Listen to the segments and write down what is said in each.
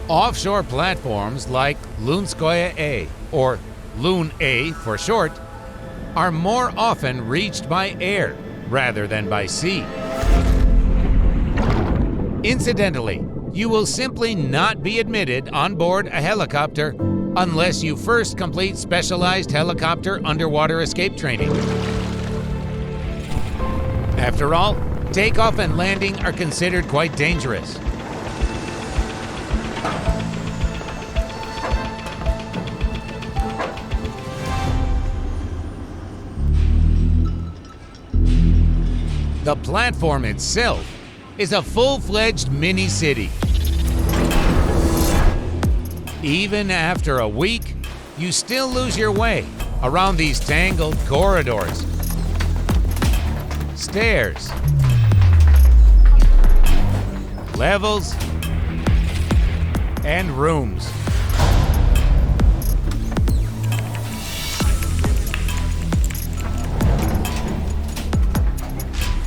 Offshore platforms like Lunskoye-a, or Lun-A for short, are more often reached by air rather than by sea. Incidentally, you will simply not be admitted on board a helicopter unless you first complete specialized helicopter underwater escape training. After all, takeoff and landing are considered quite dangerous. The platform itself is a full-fledged mini-city. Even after a week, you still lose your way around these tangled corridors, stairs, levels, and rooms.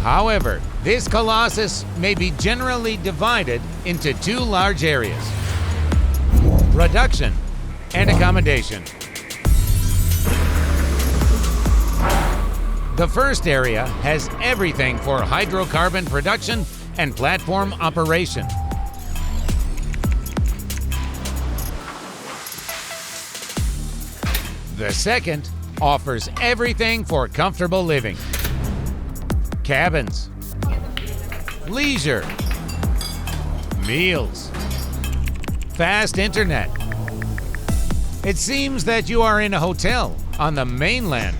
However, this colossus may be generally divided into two large areas: production and accommodation. The first area has everything for hydrocarbon production and platform operation. The second offers everything for comfortable living: cabins, leisure, meals, fast internet. It seems that you are in a hotel on the mainland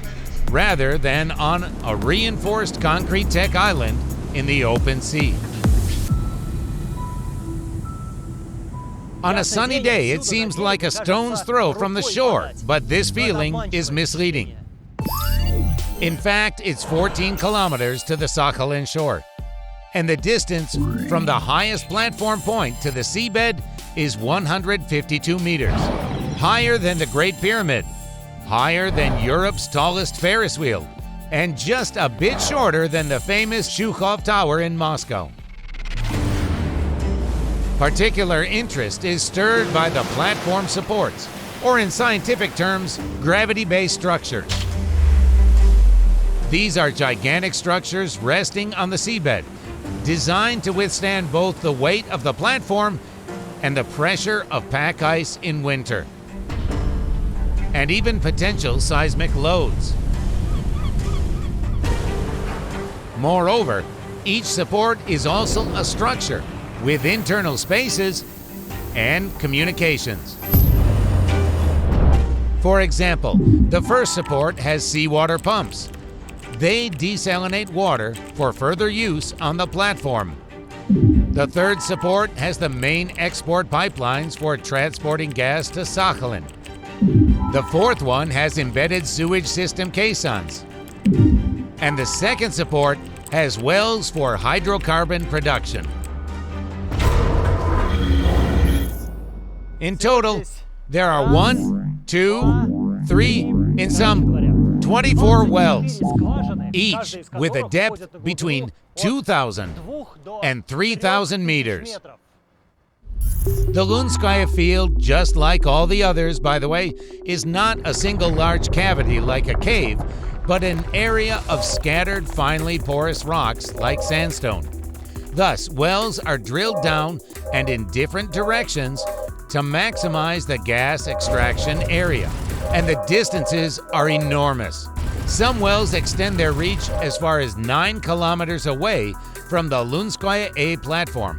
rather than on a reinforced concrete tech island in the open sea. On a sunny day, it seems like a stone's throw from the shore, but this feeling is misleading. In fact, it's 14 kilometers to the Sakhalin shore, and the distance from the highest platform point to the seabed is 152 meters, higher than the Great Pyramid, higher than Europe's tallest Ferris wheel, and just a bit shorter than the famous Shukhov Tower in Moscow. Particular interest is stirred by the platform supports, or in scientific terms, gravity-based structures. These are gigantic structures resting on the seabed, designed to withstand both the weight of the platform and the pressure of pack ice in winter, and even potential seismic loads. Moreover, each support is also a structure with internal spaces and communications. For example, the first support has seawater pumps. They desalinate water for further use on the platform. The third support has the main export pipelines for transporting gas to Sakhalin. The fourth one has embedded sewage system caissons. And the second support has wells for hydrocarbon production. In total, there are 1, 2, 3, in some 24 wells, each with a depth between 2,000 and 3,000 meters. The Lunskoye field, just like all the others, by the way, is not a single large cavity like a cave, but an area of scattered finely porous rocks like sandstone. Thus, wells are drilled down and in different directions to maximize the gas extraction area, and the distances are enormous. Some wells extend their reach as far as 9 kilometers away from the Lunskoye-a platform.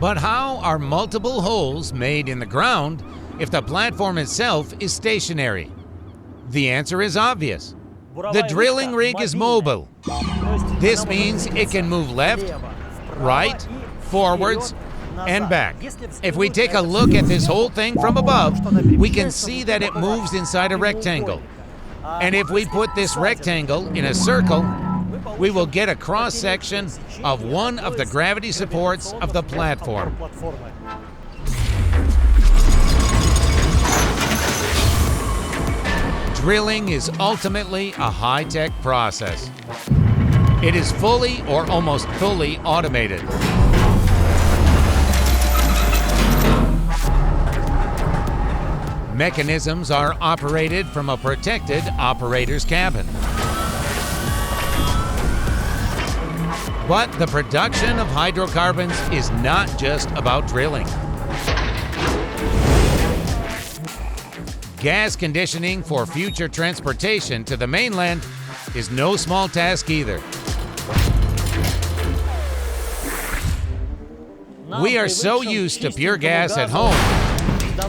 But how are multiple holes made in the ground if the platform itself is stationary? The answer is obvious. The drilling rig is mobile. This means it can move left, right, forwards, and back. If we take a look at this whole thing from above, we can see that it moves inside a rectangle. And if we put this rectangle in a circle, we will get a cross-section of one of the gravity supports of the platform. Drilling is ultimately a high-tech process. It is fully or almost fully automated. Mechanisms are operated from a protected operator's cabin. But the production of hydrocarbons is not just about drilling. Gas conditioning for future transportation to the mainland is no small task either. We are so used to pure gas at home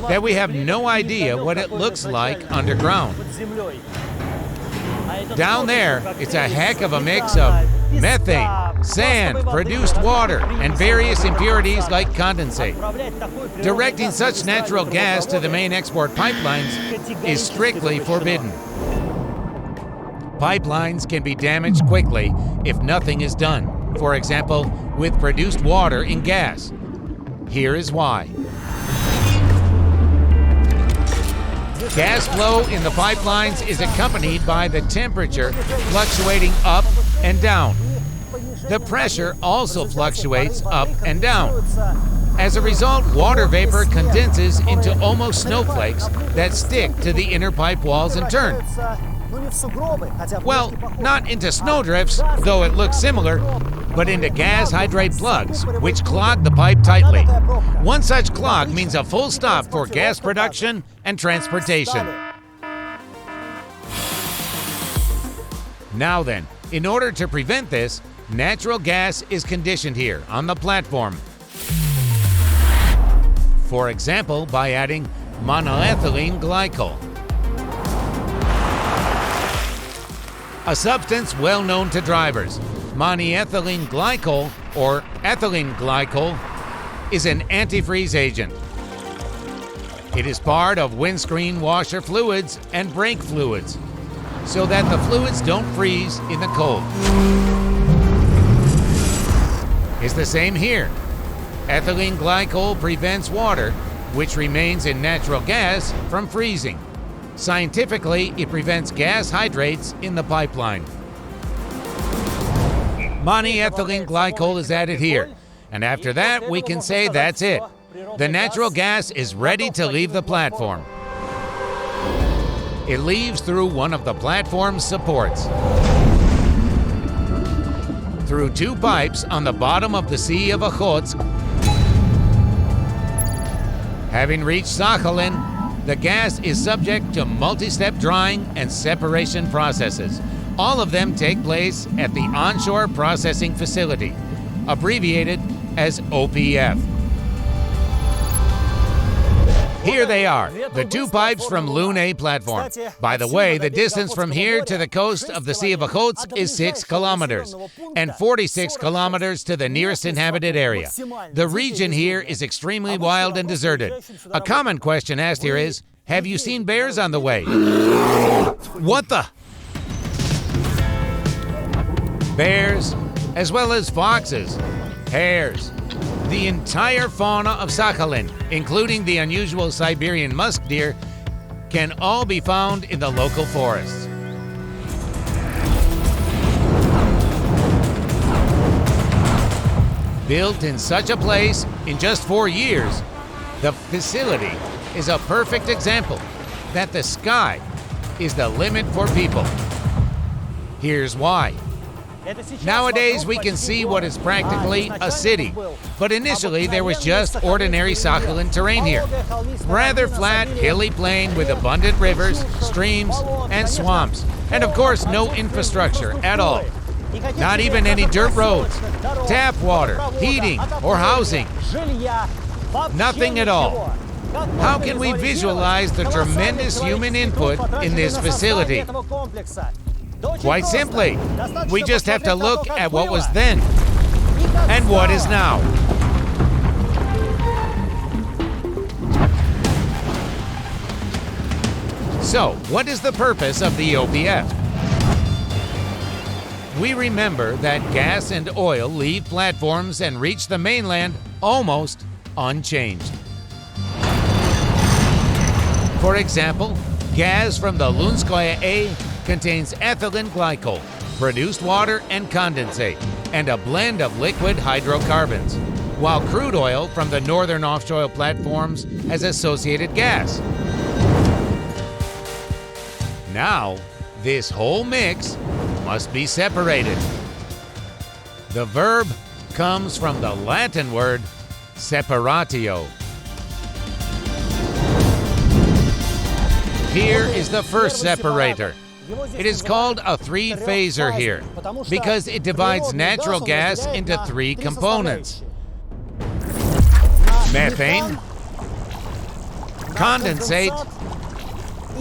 that we have no idea what it looks like underground. Down there, it's a heck of a mix of methane, sand, produced water, and various impurities like condensate. Directing such natural gas to the main export pipelines is strictly forbidden. Pipelines can be damaged quickly if nothing is done, for example, with produced water in gas. Here is why. Gas flow in the pipelines is accompanied by the temperature fluctuating up and down. The pressure also fluctuates up and down. As a result, water vapor condenses into almost snowflakes that stick to the inner pipe walls in turn. Well, not into snowdrifts, though it looks similar, but into gas hydrate plugs, which clog the pipe tightly. One such clog means a full stop for gas production and transportation. Now then, in order to prevent this, natural gas is conditioned here on the platform. For example, by adding monoethylene glycol, a substance well known to drivers. Monoethylene glycol, or ethylene glycol, is an antifreeze agent. It is part of windscreen washer fluids and brake fluids, so that the fluids don't freeze in the cold. It's the same here. Ethylene glycol prevents water, which remains in natural gas, from freezing. Scientifically, it prevents gas hydrates in the pipeline. Monoethylene glycol is added here, and after that, we can say that's it. The natural gas is ready to leave the platform. It leaves through one of the platform's supports, through two pipes on the bottom of the Sea of Okhotsk. Having reached Sakhalin, the gas is subject to multi-step drying and separation processes. All of them take place at the onshore processing facility, abbreviated as OPF. Here they are, the two pipes from Lunskoye platform. By the way, the distance from here to the coast of the Sea of Okhotsk is 6 kilometers, and 46 kilometers to the nearest inhabited area. The region here is extremely wild and deserted. A common question asked here is, have you seen bears on the way? What the? Bears, as well as foxes, hares, the entire fauna of Sakhalin, including the unusual Siberian musk deer, can all be found in the local forests. Built in such a place in just 4 years, the facility is a perfect example that the sky is the limit for people. Here's why. Nowadays, we can see what is practically a city, but initially there was just ordinary Sakhalin terrain here. Rather flat, hilly plain with abundant rivers, streams, and swamps, and of course no infrastructure at all. Not even any dirt roads, tap water, heating, or housing. Nothing at all. How can we visualize the tremendous human input in this facility? Quite simply, we just have to look at what was then and what is now. So, what is the purpose of the OPF? We remember that gas and oil leave platforms and reach the mainland almost unchanged. For example, gas from the Lunskoye-a contains ethylene glycol, produced water and condensate, and a blend of liquid hydrocarbons, while crude oil from the northern offshore platforms has associated gas. Now, this whole mix must be separated. The verb comes from the Latin word separatio. Here is the first separator. It is called a three-phaser here because it divides natural gas into three components: methane, condensate,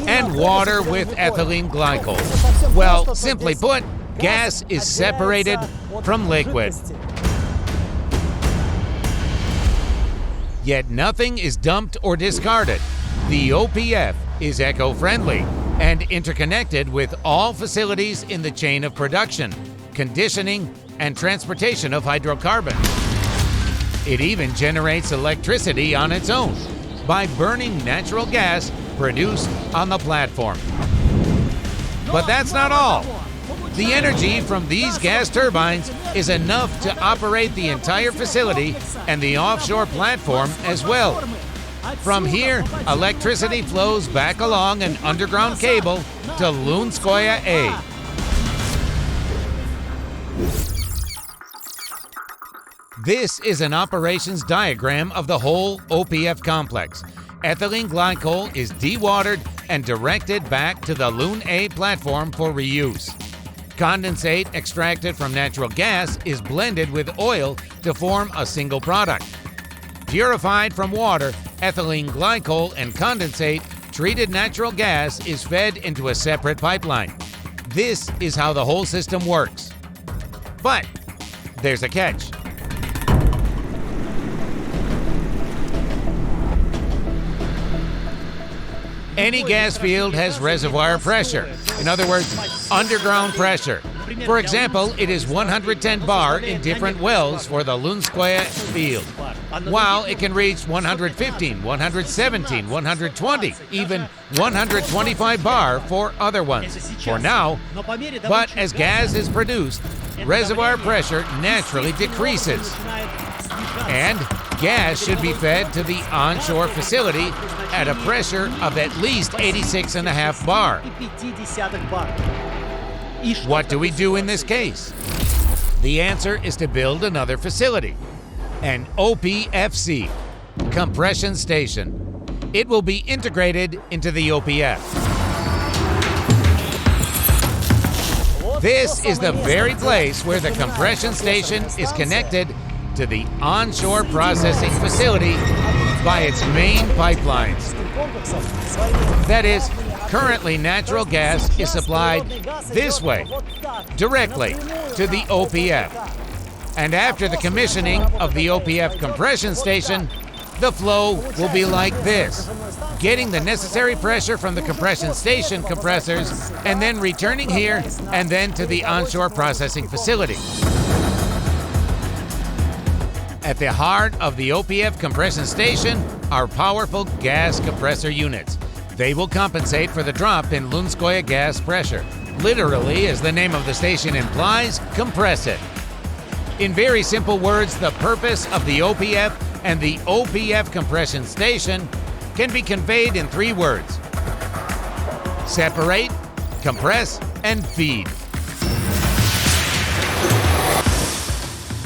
and water with ethylene glycol. Well, simply put, gas is separated from liquid. Yet nothing is dumped or discarded. The OPF is eco-friendly and interconnected with all facilities in the chain of production, conditioning, and transportation of hydrocarbons. It even generates electricity on its own by burning natural gas produced on the platform. But that's not all. The energy from these gas turbines is enough to operate the entire facility and the offshore platform as well. From here, electricity flows back along an underground cable to Lunskoye-a. This is an operations diagram of the whole OPF complex. Ethylene glycol is dewatered and directed back to the Lun-A platform for reuse. Condensate extracted from natural gas is blended with oil to form a single product. Purified from water, ethylene glycol and condensate treated natural gas is fed into a separate pipeline. This is how the whole system works. But there's a catch. Any gas field has reservoir pressure, in other words, underground pressure. For example, it is 110 bar in different wells for the Lunskoye field, while it can reach 115, 117, 120, even 125 bar for other ones, for now. But as gas is produced, reservoir pressure naturally decreases, and gas should be fed to the onshore facility at a pressure of at least 86.5 bar. What do we do in this case? The answer is to build another facility, an OPFC, compression station. It will be integrated into the OPF. This is the very place where the compression station is connected to the onshore processing facility by its main pipelines. That is, currently natural gas is supplied this way, directly to the OPF. And after the commissioning of the OPF compression station, the flow will be like this, getting the necessary pressure from the compression station compressors and then returning here and then to the onshore processing facility. At the heart of the OPF compression station are powerful gas compressor units. They will compensate for the drop in Lunskoye gas pressure. Literally, as the name of the station implies, compress it. In very simple words, the purpose of the OPF and the OPF compression station can be conveyed in three words: separate, compress, and feed.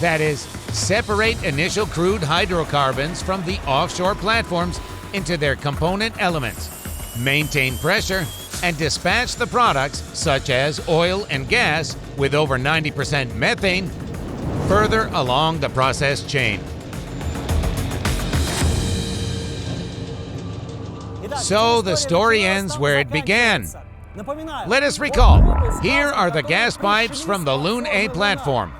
That is, separate initial crude hydrocarbons from the offshore platforms into their component elements, maintain pressure, and dispatch the products, such as oil and gas with over 90% methane, further along the process chain. So the story ends where it began. Let us recall. Here are the gas pipes from the Lun-A platform.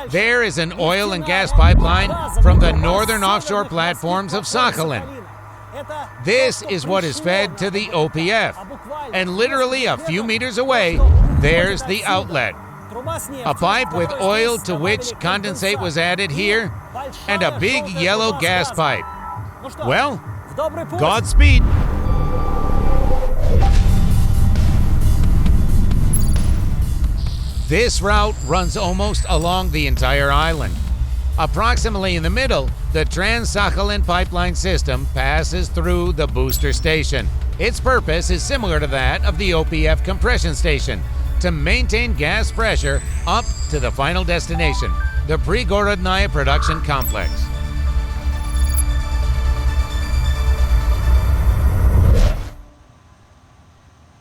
There is an oil and gas pipeline from the northern offshore platforms of Sakhalin. This is what is fed to the OPF. And literally a few meters away, there's the outlet. A pipe with oil to which condensate was added here, and a big yellow gas pipe. Well, Godspeed. This route runs almost along the entire island. Approximately in the middle, the Trans-Sakhalin pipeline system passes through the booster station. Its purpose is similar to that of the OPF compression station, to maintain gas pressure up to the final destination, the Prigorodnaya production complex.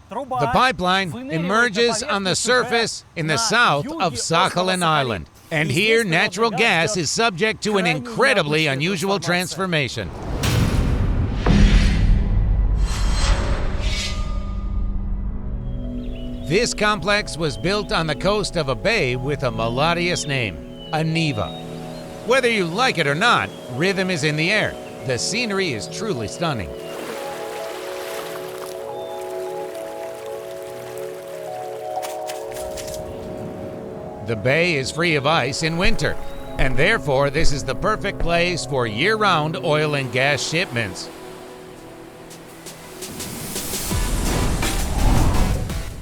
The pipeline emerges on the surface in the south of Sakhalin Island, and here natural gas is subject to an incredibly unusual transformation. This complex was built on the coast of a bay with a melodious name, Aniva. Whether you like it or not, rhythm is in the air. The scenery is truly stunning. The bay is free of ice in winter, and therefore this is the perfect place for year-round oil and gas shipments.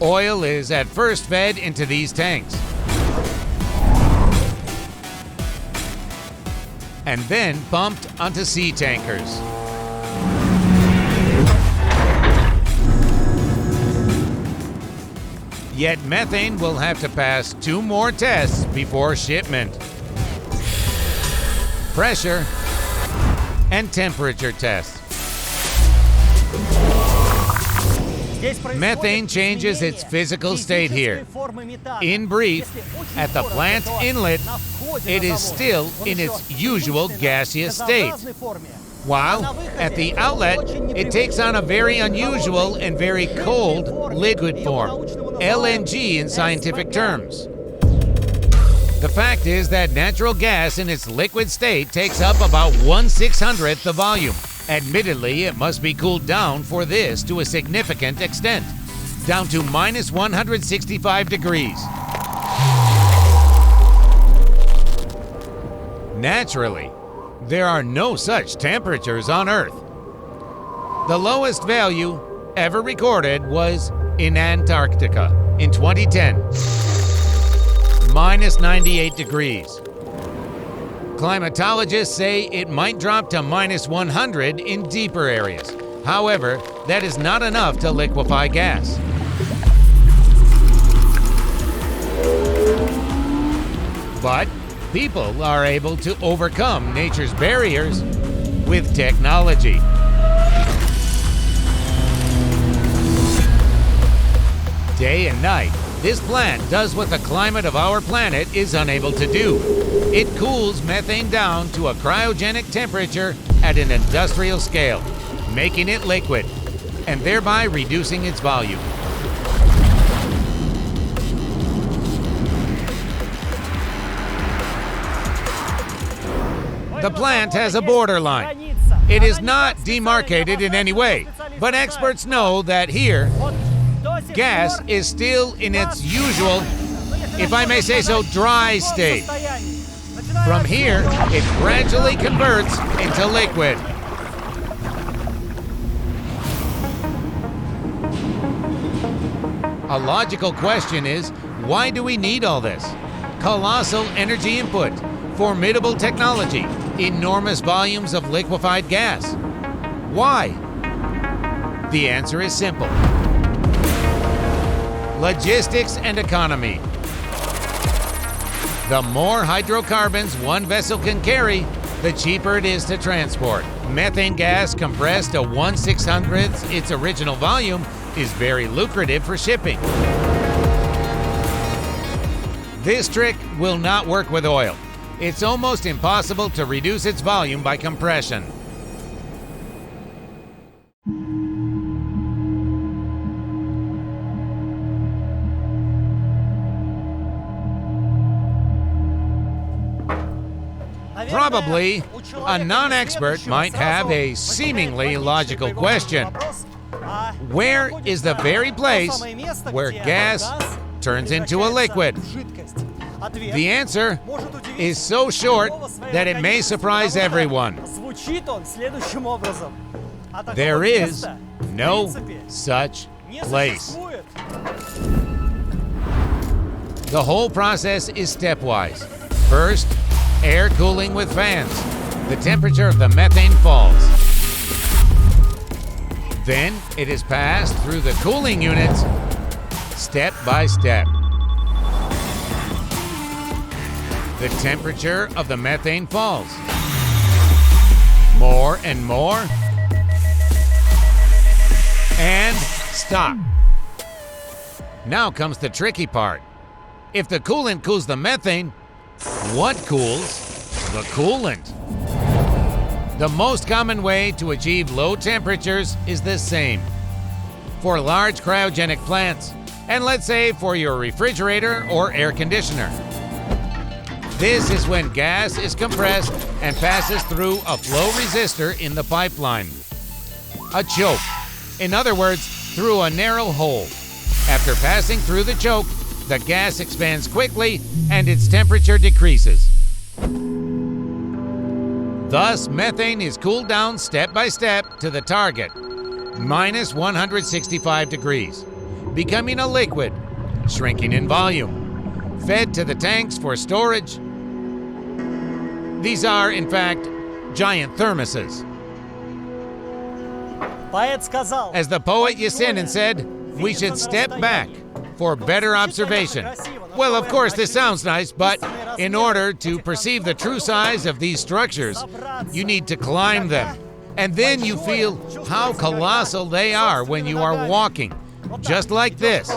Oil is at first fed into these tanks, and then pumped onto sea tankers. Yet methane will have to pass 2 more tests before shipment. Pressure and temperature tests. Methane changes its physical state here. In brief, at the plant inlet, it is still in its usual gaseous state, while at the outlet, it takes on a very unusual and very cold liquid form, LNG in scientific terms. The fact is that natural gas in its liquid state takes up about 1/600th the volume. Admittedly, it must be cooled down for this to a significant extent, down to minus 165 degrees. Naturally, there are no such temperatures on Earth. The lowest value ever recorded was in Antarctica in 2010, minus 98 degrees. Climatologists say it might drop to minus 100 in deeper areas. However, that is not enough to liquefy gas. But people are able to overcome nature's barriers with technology. Day and night, this plant does what the climate of our planet is unable to do. It cools methane down to a cryogenic temperature at an industrial scale, making it liquid, and thereby reducing its volume. The plant has a borderline. It is not demarcated in any way, but experts know that here, gas is still in its usual, if I may say so, dry state. From here, it gradually converts into liquid. A logical question is, why do we need all this? Colossal energy input, formidable technology, enormous volumes of liquefied gas. Why? The answer is simple. Logistics and economy. The more hydrocarbons one vessel can carry, the cheaper it is to transport. Methane gas compressed to 1/600th its original volume is very lucrative for shipping. This trick will not work with oil. It's almost impossible to reduce its volume by compression. Probably, a non-expert might have a seemingly logical question. Where is the very place where gas turns into a liquid? The answer is so short that it may surprise everyone. There is no such place. The whole process is stepwise. First, air cooling with fans. The temperature of the methane falls. Then it is passed through the cooling units step by step. The temperature of the methane falls. More and more. And stop. Now comes the tricky part. If the coolant cools the methane, what cools the coolant? The most common way to achieve low temperatures is the same. For large cryogenic plants, and let's say for your refrigerator or air conditioner. This is when gas is compressed and passes through a flow resistor in the pipeline. A choke. In other words, through a narrow hole. After passing through the choke, the gas expands quickly and its temperature decreases. Thus, methane is cooled down step by step to the target, minus 165 degrees, becoming a liquid, shrinking in volume, fed to the tanks for storage. These are, in fact, giant thermoses. As the poet Yesenin said, we should step back for better observation. Well, of course, this sounds nice, but in order to perceive the true size of these structures, you need to climb them. And then you feel how colossal they are when you are walking, just like this,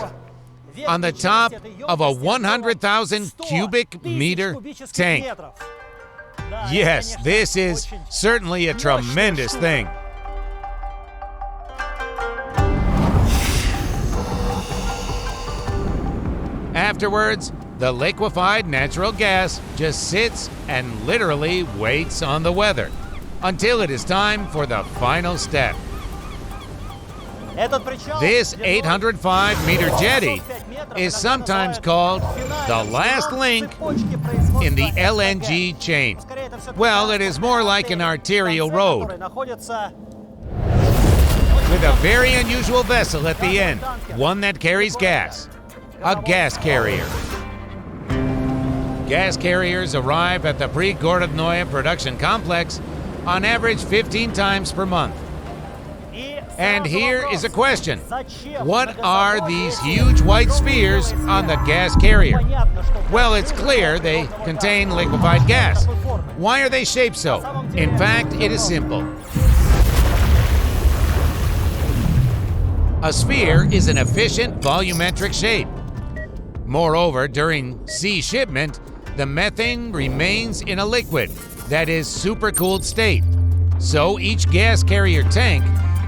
on the top of a 100,000 cubic meter tank. Yes, this is certainly a tremendous thing. Afterwards, the liquefied natural gas just sits and literally waits on the weather until it is time for the final step. This 805-meter jetty is sometimes called the last link in the LNG chain. Well, it is more like an arterial road, with a very unusual vessel at the end, one that carries gas, a gas carrier. Gas carriers arrive at the Prigorодnoye production complex on average 15 times per month. And here is a question. What are these huge white spheres on the gas carrier? Well, it's clear they contain liquefied gas. Why are they shaped so? In fact, it is simple. A sphere is an efficient volumetric shape. Moreover, during sea shipment, the methane remains in a liquid, that is, supercooled state. So each gas carrier tank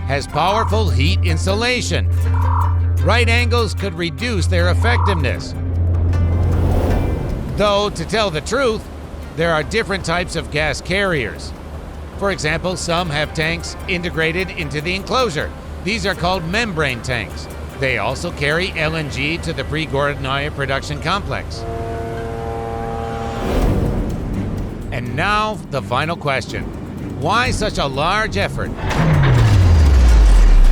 has powerful heat insulation. Right angles could reduce their effectiveness. Though, to tell the truth, there are different types of gas carriers. For example, some have tanks integrated into the enclosure. These are called membrane tanks. They also carry LNG to the Prigorодnoye production complex. And now, the final question. Why such a large effort?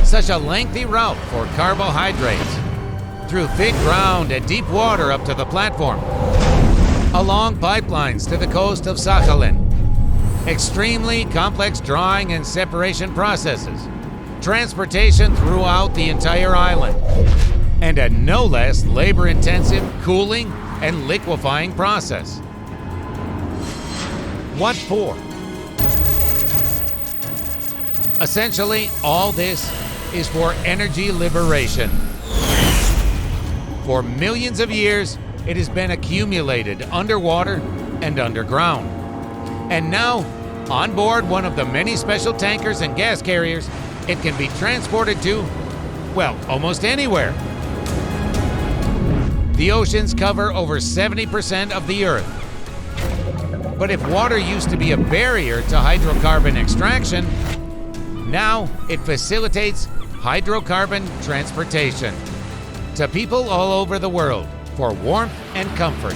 Such a lengthy route for carbohydrates, through thick ground and deep water up to the platform, along pipelines to the coast of Sakhalin, extremely complex drying and separation processes, transportation throughout the entire island, and a no less labor-intensive cooling and liquefying process. What for? Essentially, all this is for energy liberation. For millions of years, it has been accumulated underwater and underground. And now, on board one of the many special tankers and gas carriers, it can be transported to, well, almost anywhere. The oceans cover over 70% of the Earth. But if water used to be a barrier to hydrocarbon extraction, now it facilitates hydrocarbon transportation to people all over the world for warmth and comfort.